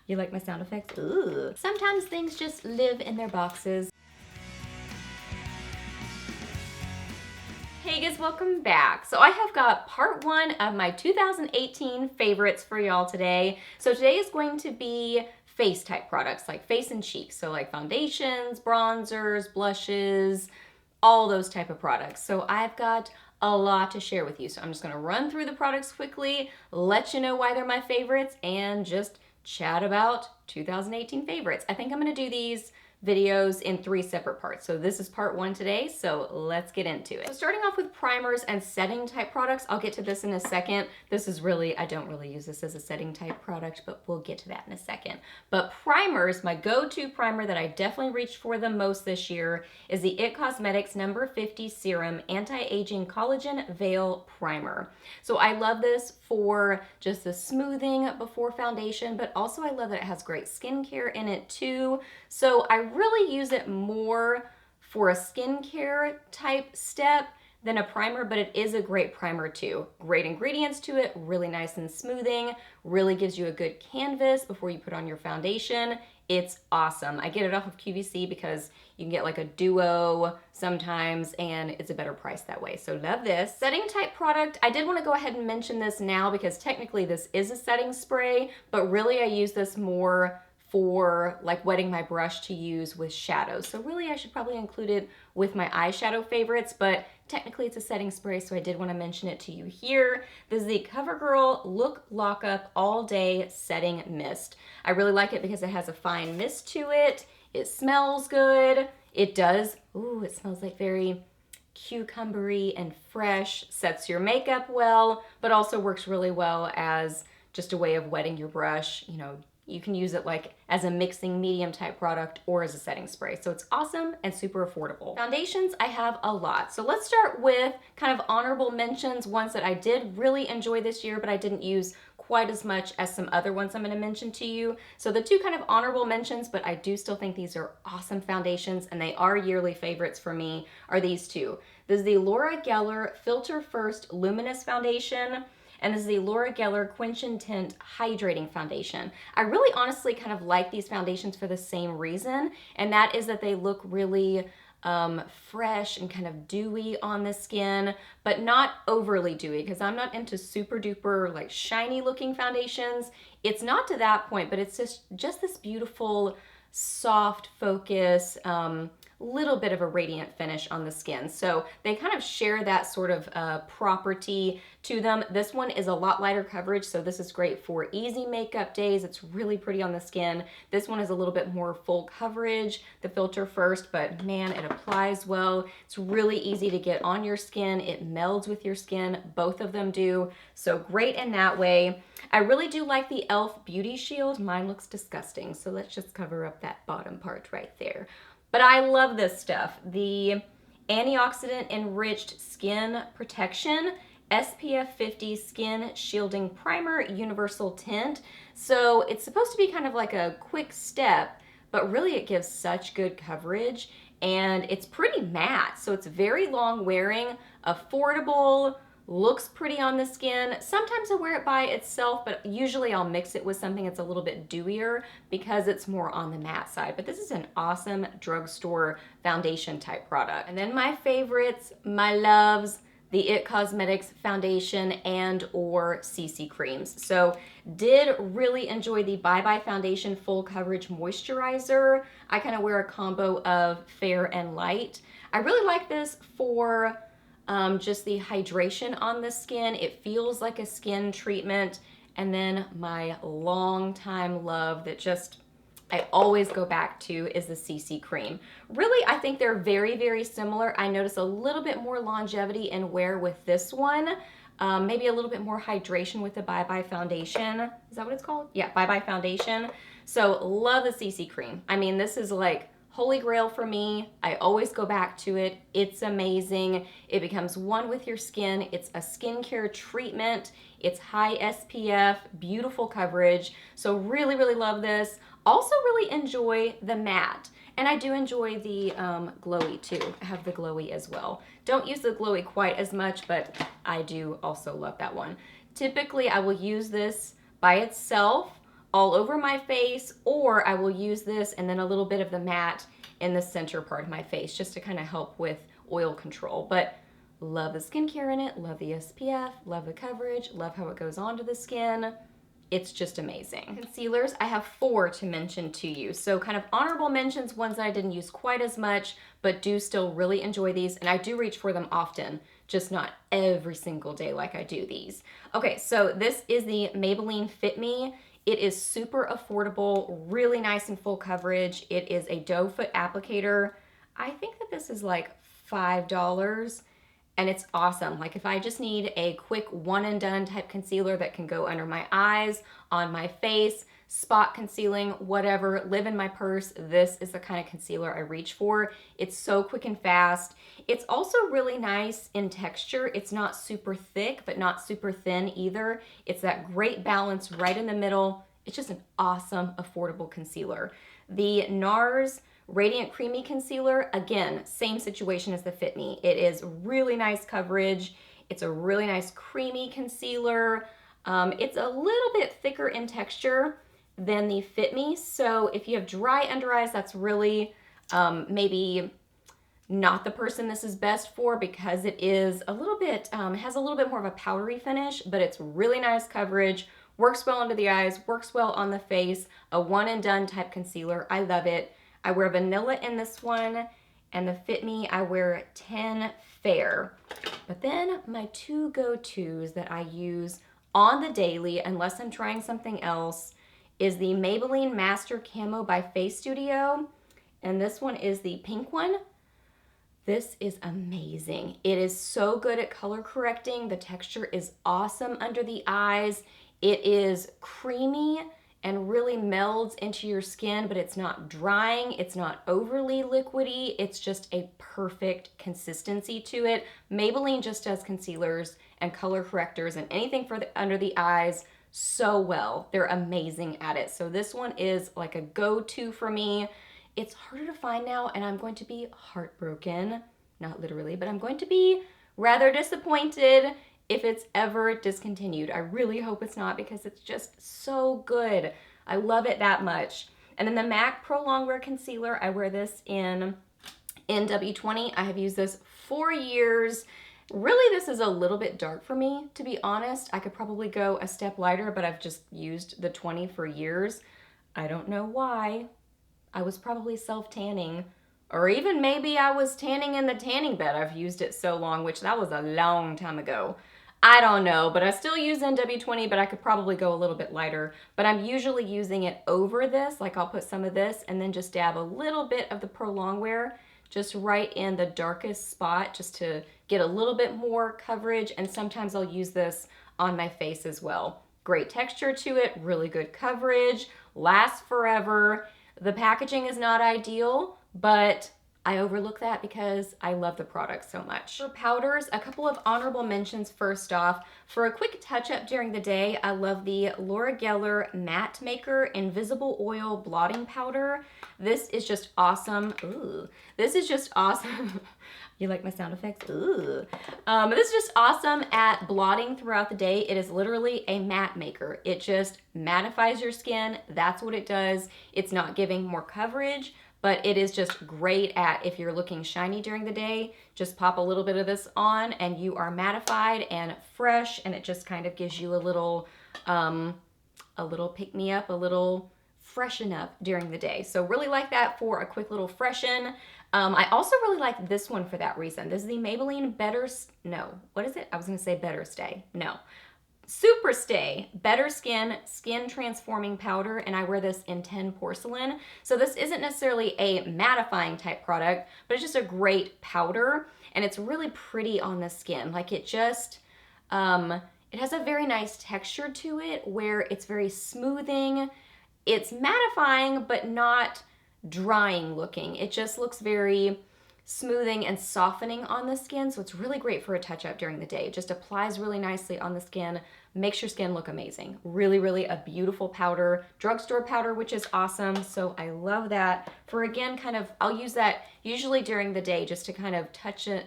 You like my sound effects? Ooh. Sometimes things just live in their boxes. Hey guys, welcome back. So I have got part one of my 2018 favorites for y'all today. So today is going to be face type products, like face and cheeks. So like foundations, bronzers, blushes, all those type of products. So I've got a lot to share with you. So I'm just gonna run through the products quickly, let you know why they're my favorites, and just chat about 2018 favorites. I think I'm gonna do these videos in 3 separate parts. So this is part 1 today, so let's get into it. So starting off with primers and setting type products, I'll get to this in a second. This is really, I don't really use this as a setting type product, but we'll get to that in a second. But primers, my go-to primer that I definitely reached for the most this year is the IT Cosmetics No. 50 Serum Anti-Aging Collagen Veil Primer. So I love this for just the smoothing before foundation, but also I love that it has great skincare in it too. So I really use it more for a skincare type step than a primer, but it is a great primer too. Great ingredients to it, really nice and smoothing, really gives you a good canvas before you put on your foundation. It's awesome. I get it off of QVC because you can get like a duo sometimes and it's a better price that way. So love this. Setting type product, I did want to go ahead and mention this now because technically this is a setting spray, but really I use this more for like wetting my brush to use with shadows. So really I should probably include it with my eyeshadow favorites, but technically it's a setting spray, so I did want to mention it to you here. This is the CoverGirl Look Lock Up All Day Setting Mist. I really like it because it has a fine mist to it. It smells good. It does, ooh, it smells like very cucumbery and fresh, sets your makeup well, but also works really well as just a way of wetting your brush. You know, you can use it like as a mixing medium type product or as a setting spray. So it's awesome and super affordable. Foundations, I have a lot. So let's start with kind of honorable mentions, ones that I did really enjoy this year, but I didn't use quite as much as some other ones I'm gonna mention to you. So the 2 kind of honorable mentions, but I do still think these are awesome foundations and they are yearly favorites for me, are these 2. This is the Laura Geller Filter First Luminous Foundation, and this is the Laura Geller Quench and Tint Hydrating Foundation. I really honestly kind of like these foundations for the same reason, and that is that they look really fresh and kind of dewy on the skin, but not overly dewy, because I'm not into super duper like shiny looking foundations. It's not to that point, but it's just this beautiful, soft focus, little bit of a radiant finish on the skin. So they kind of share that sort of property to them. This one is a lot lighter coverage, so this is great for easy makeup days. It's really pretty on the skin. This one is a little bit more full coverage, the Filter First, but man, it applies well. It's really easy to get on your skin. It melds with your skin. Both of them do. So great in that way. I really do like the e.l.f. Beauty Shield. Mine looks disgusting, so let's just cover up that bottom part right there. But I love this stuff. The Antioxidant Enriched Skin Protection SPF 50 Skin Shielding Primer Universal Tint. So it's supposed to be kind of like a quick step, but really it gives such good coverage and it's pretty matte. So it's very long wearing, affordable, looks pretty on the skin. Sometimes I wear it by itself, but usually I'll mix it with something that's a little bit dewier because it's more on the matte side. But this is an awesome drugstore foundation type product. And then my favorites, my loves, the IT Cosmetics foundation and or CC creams. So did really enjoy the Bye Bye Foundation Full Coverage Moisturizer. I kind of wear a combo of fair and light. I really like this for just the hydration on the skin. It feels like a skin treatment. And then my longtime love that just I always go back to is the CC cream. Really, I think they're very, very similar. I notice a little bit more longevity in wear with this one. Maybe a little bit more hydration with the Bye Bye Foundation. Is that what it's called? Yeah, Bye Bye Foundation. So love the CC cream. I mean, this is like holy grail for me. I always go back to it. It's amazing. It becomes one with your skin. It's a skincare treatment. It's high SPF, beautiful coverage. So really, really love this. Also really enjoy the matte. And I do enjoy the glowy too. I have the glowy as well. Don't use the glowy quite as much, but I do also love that one. Typically, I will use this by itself all over my face, or I will use this and then a little bit of the matte in the center part of my face just to kind of help with oil control. But love the skincare in it, love the SPF, love the coverage, love how it goes onto the skin. It's just amazing. Concealers, I have 4 to mention to you. So kind of honorable mentions, ones that I didn't use quite as much, but do still really enjoy these. And I do reach for them often, just not every single day like I do these. Okay, so this is the Maybelline Fit Me. It is super affordable, really nice and full coverage. It is a doe foot applicator. I think that this is like $5. And it's awesome. Like if I just need a quick one and done type concealer that can go under my eyes, on my face, spot concealing, whatever, live in my purse, this is the kind of concealer I reach for. It's so quick and fast. It's also really nice in texture. It's not super thick, but not super thin either. It's that great balance right in the middle. It's just an awesome, affordable concealer. The NARS Radiant Creamy Concealer, again, same situation as the Fit Me. It is really nice coverage. It's a really nice creamy concealer. It's a little bit thicker in texture than the Fit Me. So if you have dry under eyes, that's really maybe not the person this is best for, because it is a little bit, has a little bit more of a powdery finish, but it's really nice coverage, works well under the eyes, works well on the face, a one and done type concealer. I love it. I wear vanilla in this one, and the Fit Me, I wear 10 Fair. But then my 2 go-tos that I use on the daily, unless I'm trying something else, is the Maybelline Master Camo by Face Studio, and this one is the pink one. This is amazing. It is so good at color correcting. The texture is awesome under the eyes. It is creamy and really melds into your skin, but it's not drying, it's not overly liquidy, it's just a perfect consistency to it. Maybelline just does concealers and color correctors and anything for under the eyes so well. They're amazing at it. So this one is like a go-to for me. It's harder to find now, and I'm going to be heartbroken, not literally, but I'm going to be rather disappointed if it's ever discontinued. I really hope it's not, because it's just so good. I love it that much. And then the MAC Pro Longwear Concealer, I wear this in NW20. I have used this for years. Really, this is a little bit dark for me, to be honest. I could probably go a step lighter, but I've just used the 20 for years. I don't know why. I was probably self-tanning, or even maybe I was tanning in the tanning bed. I've used it so long, which that was a long time ago. I don't know, but I still use NW20, but I could probably go a little bit lighter. But I'm usually using it over this, like I'll put some of this and then just dab a little bit of the Pro Longwear just right in the darkest spot, just to get a little bit more coverage. And sometimes I'll use this on my face as well. Great texture to it, really good coverage, lasts forever. The packaging is not ideal, but I overlook that because I love the product so much. For powders, a couple of honorable mentions first off. For a quick touch-up during the day, I love the Laura Geller Matte Maker Invisible Oil Blotting Powder. This is just awesome. Ooh, this is just awesome. You like my sound effects? Ooh. This is just awesome at blotting throughout the day. It is literally a matte maker. It just mattifies your skin. That's what it does. It's not giving more coverage, but it is just great at, if you're looking shiny during the day, just pop a little bit of this on and you are mattified and fresh, and it just kind of gives you a little pick-me-up, a little freshen up during the day. So really like that for a quick little freshen. I also really like this one for that reason. This is the Maybelline Better Stay. No. Super Stay Better Skin Transforming Powder, and I wear this in 10 Porcelain. So this isn't necessarily a mattifying type product, but it's just a great powder, and it's really pretty on the skin. Like it just, it has a very nice texture to it where it's very smoothing. It's mattifying, but not drying looking. It just looks very smoothing and softening on the skin, so it's really great for a touch-up during the day. It just applies really nicely on the skin, makes your skin look amazing. Really, really a beautiful powder, drugstore powder, which is awesome, so I love that. For again, kind of, I'll use that usually during the day just to kind of touch up,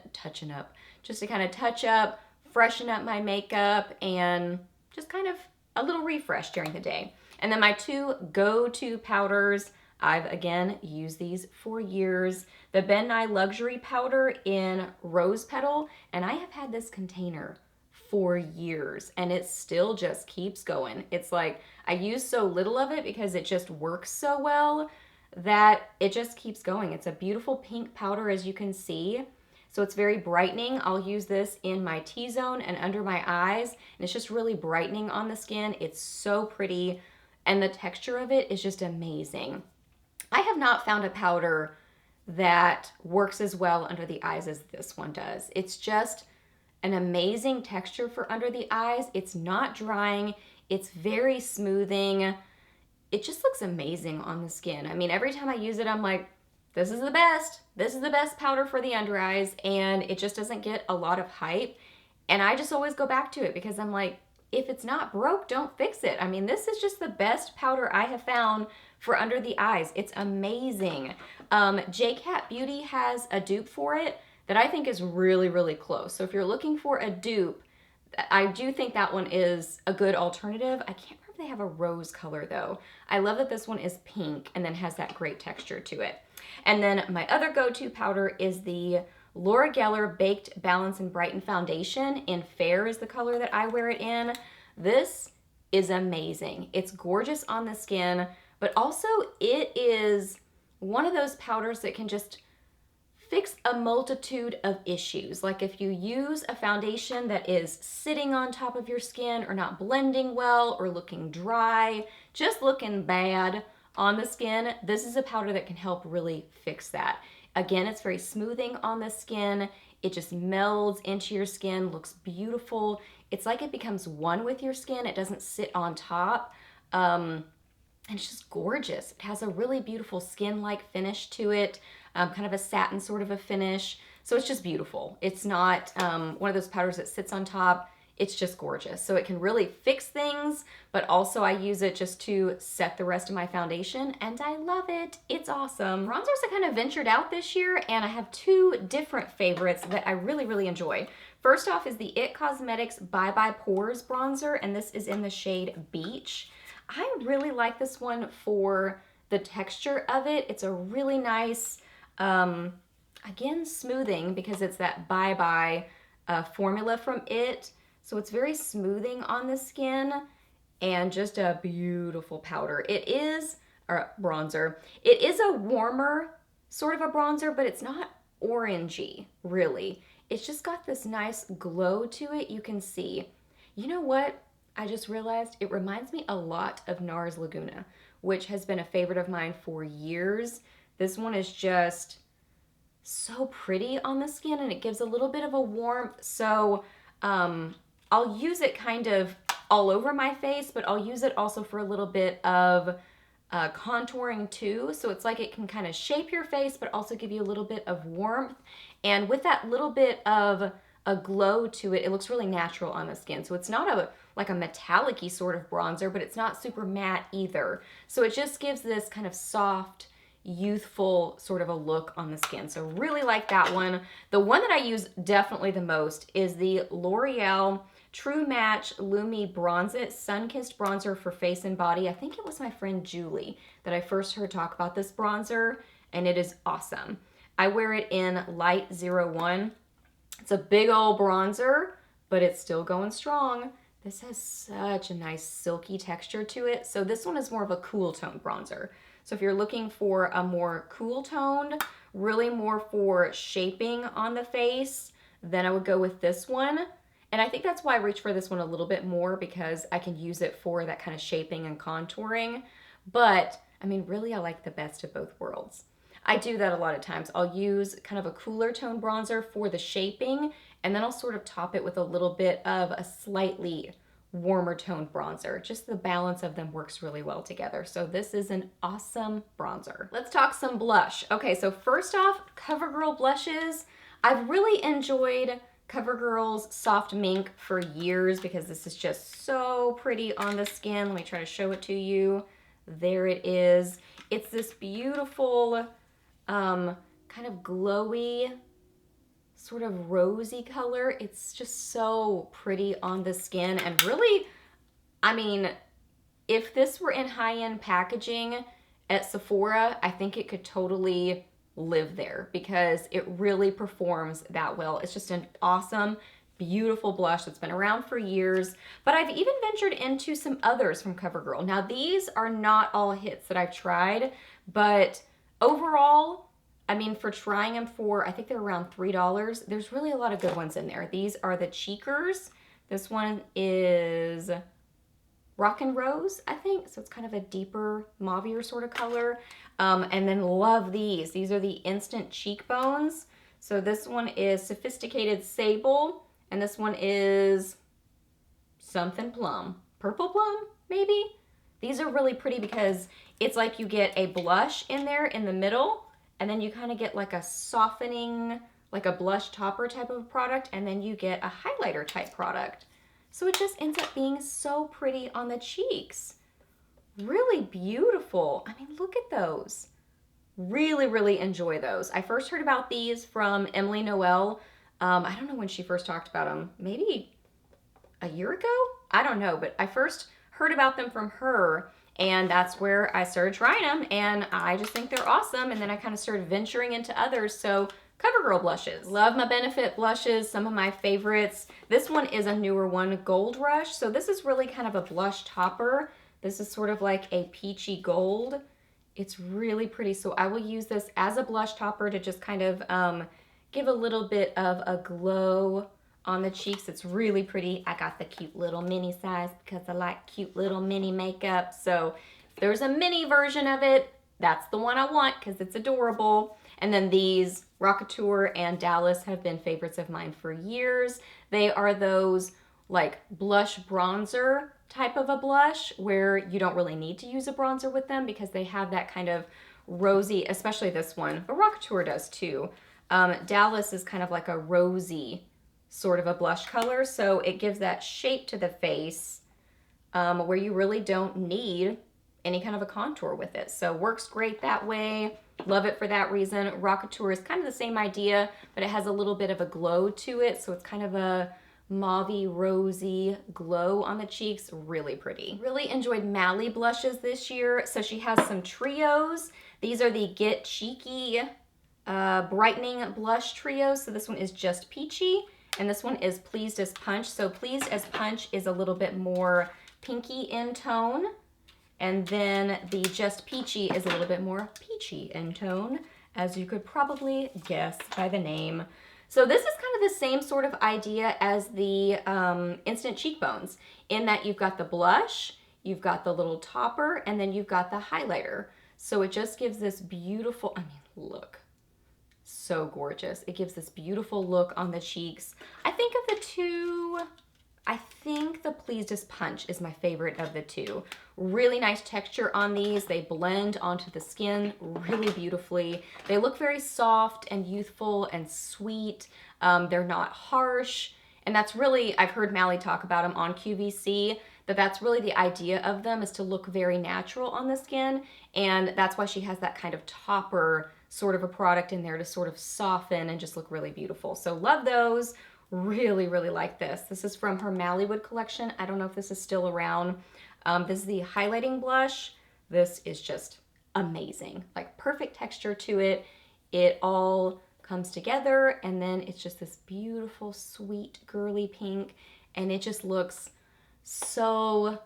freshen up my makeup, and just kind of a little refresh during the day. And then my two go-to powders, I've again used these for years. The Ben Nye Luxury Powder in Rose Petal, and I have had this container for years and it still just keeps going. It's like I use so little of it because it just works so well that it just keeps going. It's a beautiful pink powder, as you can see. So it's very brightening. I'll use this in my T-zone and under my eyes, and it's just really brightening on the skin. It's so pretty, and the texture of it is just amazing. I have not found a powder that works as well under the eyes as this one does. It's just an amazing texture for under the eyes. It's not drying. It's very smoothing. It just looks amazing on the skin. I mean, every time I use it, I'm like, this is the best. This is the best powder for the under eyes, and it just doesn't get a lot of hype. And I just always go back to it because I'm like, if it's not broke, don't fix it. I mean, this is just the best powder I have found for under the eyes. It's amazing. JCat Beauty has a dupe for it that I think is really, really close. So if you're looking for a dupe, I do think that one is a good alternative. I can't remember if they have a rose color though. I love that this one is pink and then has that great texture to it. And then my other go-to powder is the Laura Geller Baked Balance and Brighten Foundation in Fair is the color that I wear it in. This is amazing. It's gorgeous on the skin, but also it is one of those powders that can just fix a multitude of issues. Like if you use a foundation that is sitting on top of your skin or not blending well or looking dry, just looking bad on the skin, this is a powder that can help really fix that. Again, it's very smoothing on the skin. It just melds into your skin, looks beautiful. It's like it becomes one with your skin. It doesn't sit on top. And it's just gorgeous. It has a really beautiful skin-like finish to it, kind of a satin sort of a finish. So it's just beautiful. It's not one of those powders that sits on top. It's just gorgeous. So it can really fix things, but also I use it just to set the rest of my foundation, and I love it. It's awesome. Bronzers I kind of ventured out this year, and I have two different favorites that I really, really enjoy. First off is the IT Cosmetics Bye Bye Pores bronzer, and this is in the shade Beach. I really like this one for the texture of it. It's a really nice, again, smoothing because it's that Bye Bye formula from IT. So it's very smoothing on the skin and just a beautiful powder. It is, or bronzer, it is a warmer sort of a bronzer, but it's not orangey, really. It's just got this nice glow to it, you can see. You know what? I just realized it reminds me a lot of NARS Laguna, which has been a favorite of mine for years. This one is just so pretty on the skin and it gives a little bit of a warmth. So I'll use it kind of all over my face, but I'll use it also for a little bit of contouring too. So it's like it can kind of shape your face, but also give you a little bit of warmth. And with that little bit of a glow to it, it looks really natural on the skin. So it's not like a metallic-y sort of bronzer, but it's not super matte either. So it just gives this kind of soft, youthful sort of a look on the skin. So really like that one. The one that I use definitely the most is the L'Oreal True Match Lumi Bronze It Sun-Kissed Bronzer for face and body. I think it was my friend Julie that I first heard talk about this bronzer, and it is awesome. I wear it in Light 01. It's a big old bronzer, but it's still going strong. This has such a nice silky texture to it. So this one is more of a cool tone bronzer. So if you're looking for a more cool toned, really more for shaping on the face, then I would go with this one. And I think that's why I reach for this one a little bit more, because I can use it for that kind of shaping and contouring. But I mean, really, I like the best of both worlds. I do that a lot of times. I'll use kind of a cooler tone bronzer for the shaping, and then I'll sort of top it with a little bit of a slightly warmer toned bronzer. Just the balance of them works really well together. So this is an awesome bronzer. Let's talk some blush. Okay, so first off, CoverGirl blushes. I've really enjoyed CoverGirl's Soft Mink for years because this is just so pretty on the skin. Let me try to show it to you. There it is. It's this beautiful kind of glowy, sort of rosy color. It's just so pretty on the skin, and really, I mean, if this were in high-end packaging at Sephora, I think it could totally live there because it really performs that well. It's just an awesome, beautiful blush that's been around for years. But I've even ventured into some others from CoverGirl. Now, these are not all hits that I've tried, but overall, I mean, for trying them for, I think they're around $3, there's really a lot of good ones in there. These are the Cheekers. This one is Rock and Rose, I think. So it's kind of a deeper, mauvier sort of color. And then love these. These are the Instant Cheekbones. So this one is Sophisticated Sable. And this one is something plum. Purple plum, maybe? These are really pretty because it's like you get a blush in there in the middle. And then you kind of get like a softening, like a blush topper type of product. And then you get a highlighter type product. So it just ends up being so pretty on the cheeks. Really beautiful. I mean, look at those. Really, really enjoy those. I first heard about these from Emily Noel. I don't know when she first talked about them. Maybe a year ago? I don't know, but I first heard about them from her, and that's where I started trying them, and I just think they're awesome, and then I kind of started venturing into others, so CoverGirl blushes. Love my Benefit blushes, some of my favorites. This one is a newer one, Gold Rush, so this is really kind of a blush topper. This is sort of like a peachy gold. It's really pretty, so I will use this as a blush topper to just kind of give a little bit of a glow on the cheeks. It's really pretty. I got the cute little mini size because I like cute little mini makeup. So if there's a mini version of it, that's the one I want because it's adorable. And then these Rockateur and Dallas have been favorites of mine for years. They are those like blush bronzer type of a blush where you don't really need to use a bronzer with them because they have that kind of rosy, especially this one, but Rockateur does too. Dallas is kind of like a rosy sort of a blush color, so it gives that shape to the face where you really don't need any kind of a contour with it. So works great that way. Love it for that reason. Rockateur is kind of the same idea, but it has a little bit of a glow to it, so it's kind of a mauvey, rosy glow on the cheeks. Really pretty. Really enjoyed Mally blushes this year. So she has some trios. These are the Get Cheeky brightening blush trios. So this one is Just Peachy, and this one is Pleased as Punch. So Pleased as Punch is a little bit more pinky in tone, and then the Just Peachy is a little bit more peachy in tone, as you could probably guess by the name. So this is kind of the same sort of idea as the Instant Cheekbones, in that you've got the blush, you've got the little topper, and then you've got the highlighter. So it just gives this beautiful, I mean, look, so gorgeous. It gives this beautiful look on the cheeks. I think of the two, I think the Pleased as Punch is my favorite of the two. Really nice texture on these. They blend onto the skin really beautifully. They look very soft and youthful and sweet. They're not harsh. And that's really, I've heard Mally talk about them on QVC, that's really the idea of them, is to look very natural on the skin. And that's why she has that kind of topper sort of a product in there to sort of soften and just look really beautiful. So love those. Really, really like this. This is from her Mallywood collection. I don't know if this is still around. This is the highlighting blush. This is just amazing. Like perfect texture to it. It all comes together, and then it's just this beautiful, sweet, girly pink, and it just looks so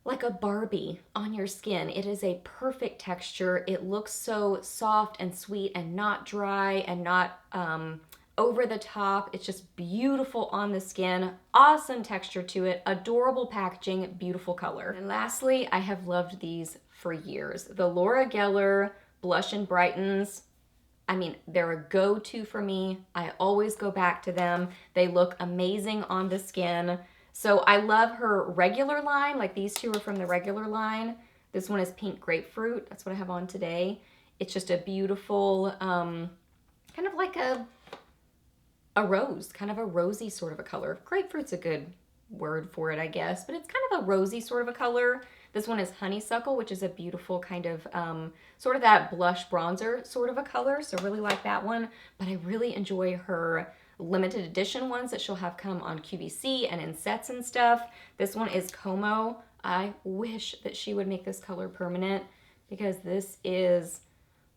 like a Barbie on your skin. It is a perfect texture. It looks so soft and sweet and not dry and not over the top. It's just beautiful on the skin. Awesome texture to it. Adorable packaging. Beautiful color. And lastly, I have loved these for years. The Laura Geller Blush and Brightens. I mean, they're a go-to for me. I always go back to them. They look amazing on the skin. So I love her regular line. Like these two are from the regular line. This one is Pink Grapefruit. That's what I have on today. It's just a beautiful, kind of like a rose, kind of a rosy sort of a color. Grapefruit's a good word for it, I guess, but it's kind of a rosy sort of a color. This one is Honeysuckle, which is a beautiful kind of, sort of that blush bronzer sort of a color. So really like that one, but I really enjoy her limited edition ones that she'll have come on QVC and in sets and stuff. This one is Como. I wish that she would make this color permanent because this is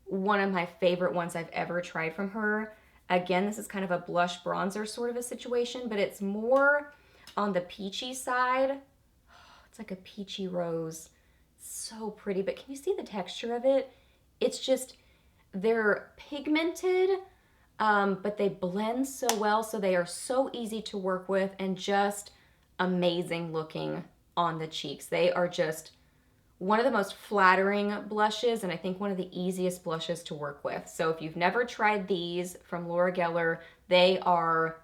one of my favorite ones I've ever tried from her. Again, this is kind of a blush bronzer sort of a situation, but it's more on the peachy side. It's like a peachy rose. So pretty, but can you see the texture of it? It's just, they're pigmented, but they blend so well, so they are so easy to work with and just amazing looking on the cheeks. They are just one of the most flattering blushes, and I think one of the easiest blushes to work with. So if you've never tried these from Laura Geller, they are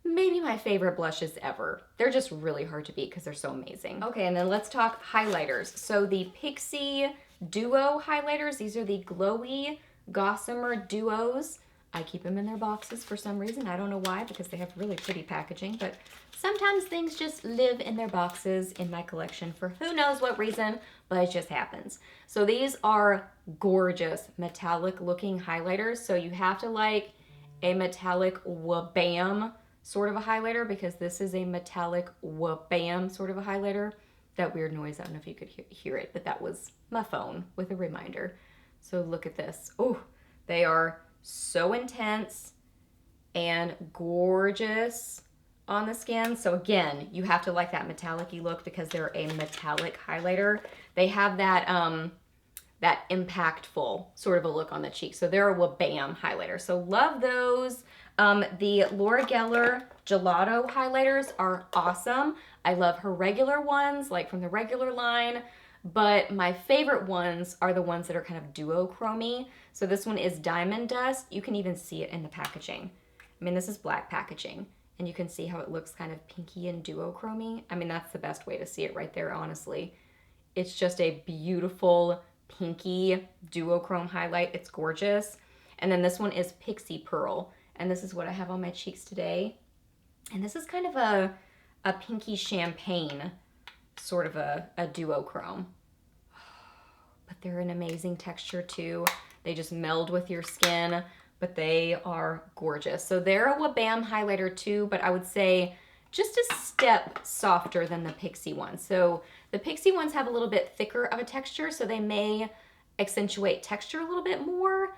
maybe my favorite blushes ever. They're just really hard to beat because they're so amazing. Okay, and then let's talk highlighters. So the Pixie Duo highlighters, these are the Glowy Gossamer Duos. I keep them in their boxes for some reason. I don't know why, because they have really pretty packaging, but sometimes things just live in their boxes in my collection for who knows what reason, but it just happens. So these are gorgeous metallic looking highlighters. So you have to like a metallic wha-bam sort of a highlighter, because this is a metallic wha-bam sort of a highlighter. That weird noise, I don't know if you could hear it, but that was my phone with a reminder. So look at this. Oh, they are so intense and gorgeous on the skin. So again, you have to like that metallic-y look because they're a metallic highlighter. They have that that impactful sort of a look on the cheek. So they're a wha-bam highlighter. So love those. The Laura Geller Gelato highlighters are awesome. I love her regular ones, like from the regular line, but my favorite ones are the ones that are kind of duochrome-y. So this one is Diamond Dust. You can even see it in the packaging. I mean, this is black packaging, and you can see how it looks kind of pinky and duochrome-y. I mean, that's the best way to see it right there, honestly. It's just a beautiful pinky duochrome highlight. It's gorgeous. And then this one is Pixie Pearl, and this is what I have on my cheeks today. And this is kind of a pinky champagne, sort of a duochrome. But they're an amazing texture too. They just meld with your skin, but they are gorgeous. So they're a wha-bam highlighter too, but I would say just a step softer than the Pixie ones. So the Pixie ones have a little bit thicker of a texture, so they may accentuate texture a little bit more,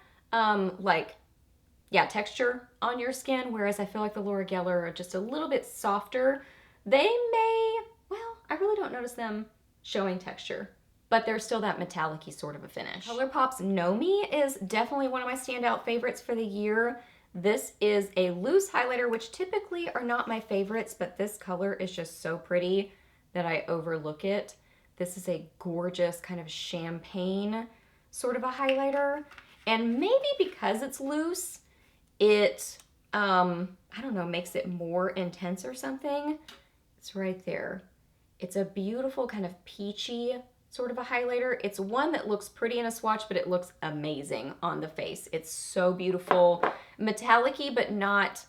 texture on your skin, whereas I feel like the Laura Geller are just a little bit softer. They may, well, I really don't notice them showing texture, but they're still that metallic-y sort of a finish. ColourPop's Know Me is definitely one of my standout favorites for the year. This is a loose highlighter, which typically are not my favorites, but this color is just so pretty that I overlook it. This is a gorgeous kind of champagne sort of a highlighter, and maybe because it's loose, it, I don't know, makes it more intense or something. It's right there. It's a beautiful kind of peachy sort of a highlighter. It's one that looks pretty in a swatch, but it looks amazing on the face. It's so beautiful. Metallic-y, but not,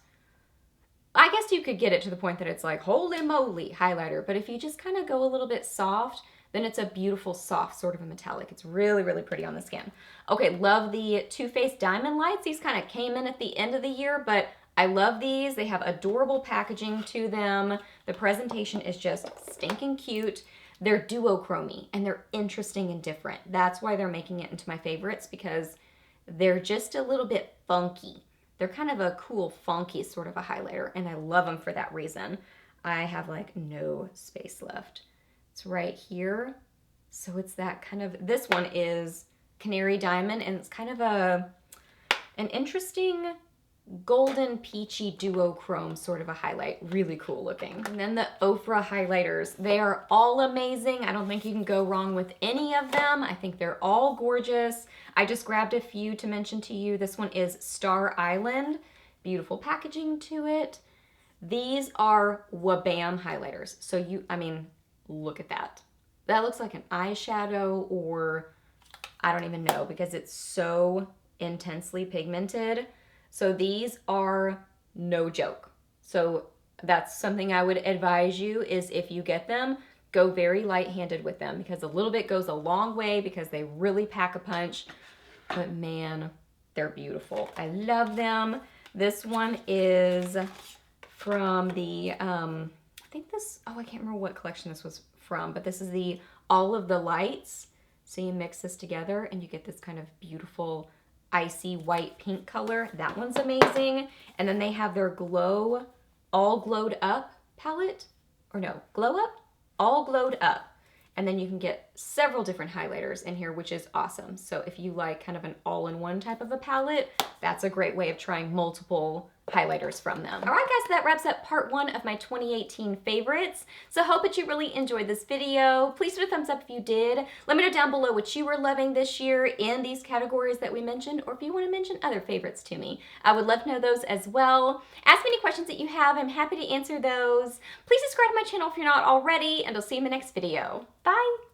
I guess you could get it to the point that it's like, holy moly highlighter. But if you just kind of go a little bit soft, then it's a beautiful, soft sort of a metallic. It's really, really pretty on the skin. Okay, love the Too Faced Diamond Lights. These kind of came in at the end of the year, but I love these. They have adorable packaging to them. The presentation is just stinking cute. They're duochrome-y, and they're interesting and different. That's why they're making it into my favorites, because they're just a little bit funky. They're kind of a cool, funky sort of a highlighter, and I love them for that reason. I have like no space left. It's right here. So it's that kind of, this one is Canary Diamond, and it's kind of an interesting golden peachy duochrome sort of a highlight. Really cool looking. And then the Ofra highlighters. They are all amazing. I don't think you can go wrong with any of them. I think they're all gorgeous. I just grabbed a few to mention to you. This one is Star Island. Beautiful packaging to it. These are wha-bam highlighters. So look at that. That looks like an eyeshadow, or I don't even know, because it's so intensely pigmented. So these are no joke. So that's something I would advise you, is if you get them, go very light-handed with them, because a little bit goes a long way, because they really pack a punch. But man, they're beautiful. I love them. This one is from the, I can't remember what collection this was from, but this is the All of the Lights. So you mix this together and you get this kind of beautiful icy white pink color. That one's amazing. And then they have their Glow All Glowed Up palette, or no, Glow Up? All Glowed Up. And then you can get several different highlighters in here, which is awesome. So if you like kind of an all-in-one type of a palette, that's a great way of trying multiple highlighters from them. All right, guys, so that wraps up part 1 of my 2018 favorites. So I hope that you really enjoyed this video. Please do a thumbs up if you did. Let me know down below what you were loving this year in these categories that we mentioned, or if you want to mention other favorites to me. I would love to know those as well. Ask me any questions that you have. I'm happy to answer those. Please subscribe to my channel if you're not already, and I'll see you in the next video. Bye!